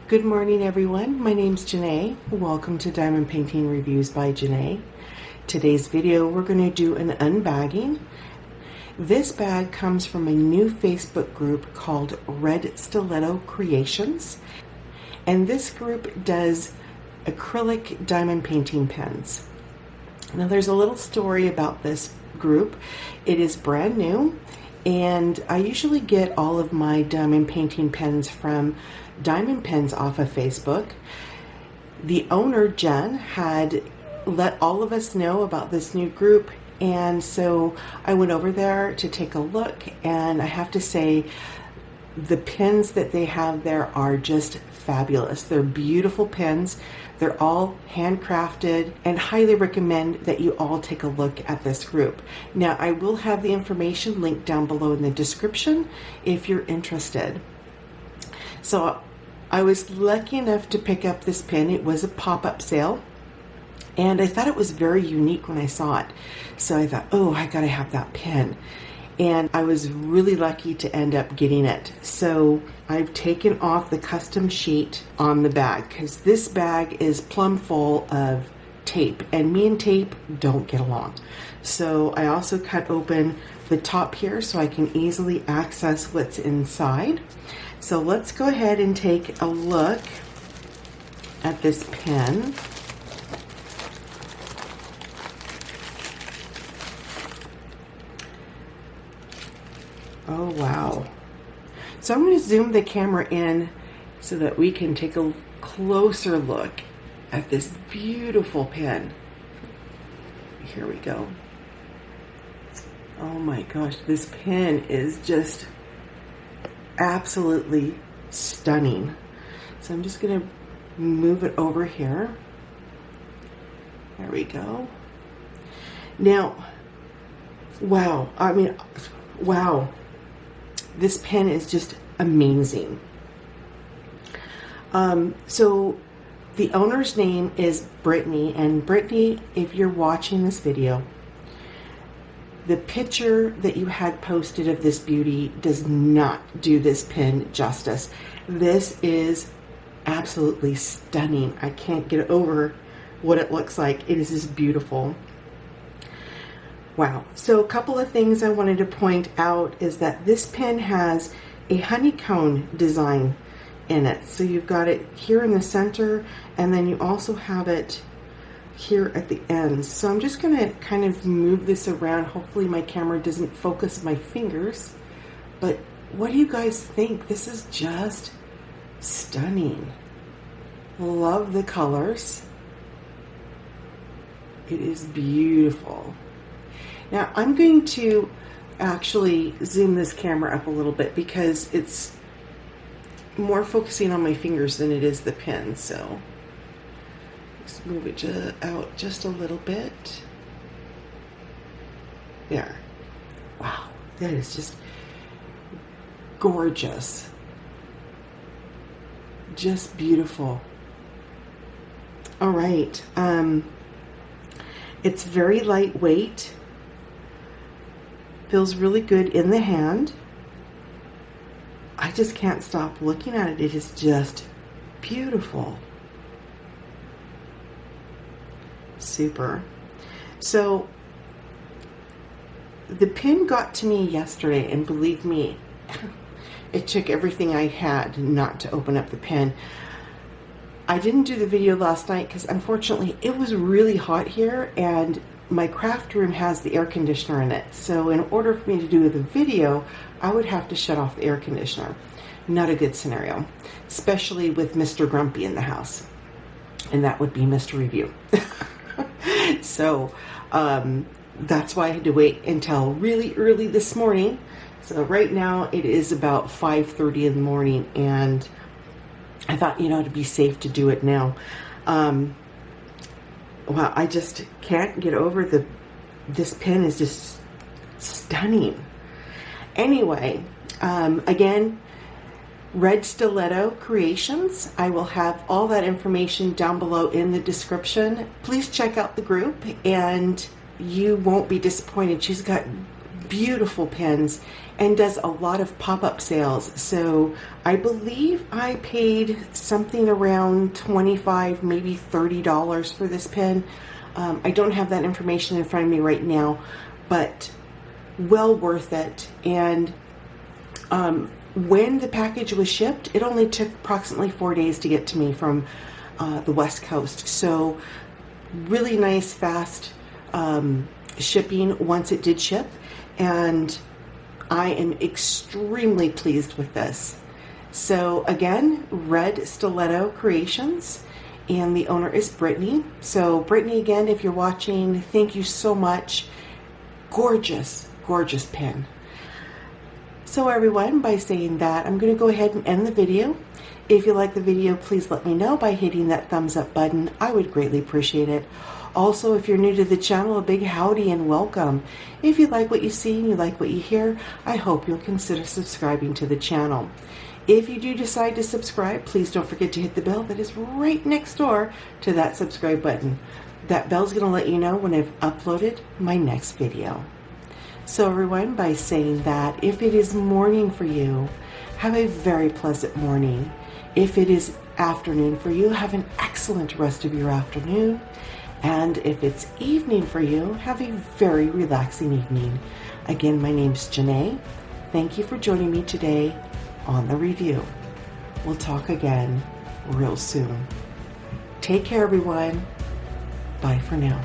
Good morning, everyone. My name's Jene. Welcome to Diamond Painting Reviews by Jene. Today's video, we're going to do an unbagging. This bag comes from a new Facebook group called Red Stiletto Creations, and this group does acrylic diamond painting pens. Now, there's a little story about this group. It is brand new, and I usually get all of my diamond painting pens from Diamond Pens off of Facebook. The owner, Jen, had let all of us know about this new group, and so I went over there to take a look, and I have to say the pens that they have there are just fabulous. They're beautiful pens. They're all handcrafted, and highly recommend that you all take a look at this group. Now, I will have the information linked down below in the description if you're interested. So I was lucky enough to pick up this pen. It was a pop-up sale, and I thought it was very unique when I saw it. So I thought, oh, I gotta have that pen. And I was really lucky to end up getting it. So I've taken off the custom sheet on the bag because this bag is plumb full of tape, and me and tape don't get along. So I also cut open the top here so I can easily access what's inside. So let's go ahead and take a look at this pen. Oh, wow. So I'm going to zoom the camera in so that we can take a closer look at this beautiful pen. Here we go. Oh my gosh, this pen is just absolutely stunning. So I'm just going to move it over here. There we go. Now, wow. I mean, wow. This pen is just amazing. So the owner's name is Brittany, and Brittany, if you're watching this video, the picture that you had posted of this beauty does not do this pen justice. This is absolutely stunning. I can't get over what it looks like. It is just beautiful. Wow. So a couple of things I wanted to point out is that this pen has a honeycomb design in it. So you've got it here in the center, and then you also have it here at the ends. So I'm just going to kind of move this around. Hopefully my camera doesn't focus my fingers. But what do you guys think? This is just stunning. Love the colors. It is beautiful. Now I'm going to actually zoom this camera up a little bit because it's more focusing on my fingers than it is the pen. So let's move it out just a little bit. There. Wow, that is just gorgeous. Just beautiful. All right. It's very lightweight. Feels really good in the hand. I just can't stop looking at it. It is just beautiful. Super. So the pen got to me yesterday, and believe me, it took everything I had not to open up the pen. I didn't do the video last night because unfortunately it was really hot here, and my craft room has the air conditioner in it. So in order for me to do the video, I would have to shut off the air conditioner. Not a good scenario, especially with Mr. Grumpy in the house. And that would be Mr. Review. So that's why I had to wait until really early this morning. So right now it is about 5:30 in the morning, and I thought, you know, it'd be safe to do it now. Wow, I just can't get over this pen is just stunning. Anyway, again, Red Stiletto Creations. I will have all that information down below in the description. Please check out the group and you won't be disappointed. She's got beautiful pens and does a lot of pop-up sales. So I believe I paid something around $25, maybe $30 for this pen. I don't have that information in front of me right now, but well worth it. And when the package was shipped, it only took approximately 4 days to get to me from the West Coast. So really nice, fast shipping once it did ship, and I am extremely pleased with this. So again, Red Stiletto Creations, and the owner is Brittany. So Brittany, again, if you're watching, thank you so much. Gorgeous, gorgeous pen. So everyone, by saying that, I'm going to go ahead and end the video. If you like the video, please let me know by hitting that thumbs up button. I would greatly appreciate it. Also, if you're new to the channel, a big howdy and welcome. If you like what you see and you like what you hear, I hope you'll consider subscribing to the channel. If you do decide to subscribe, please don't forget to hit the bell that is right next door to that subscribe button. That bell's going to let you know when I've uploaded my next video. So everyone, by saying that, if it is morning for you, have a very pleasant morning. If it is afternoon for you, have an excellent rest of your afternoon. And if it's evening for you, have a very relaxing evening. Again, my name's Jene. Thank you for joining me today on the review. We'll talk again real soon. Take care, everyone. Bye for now.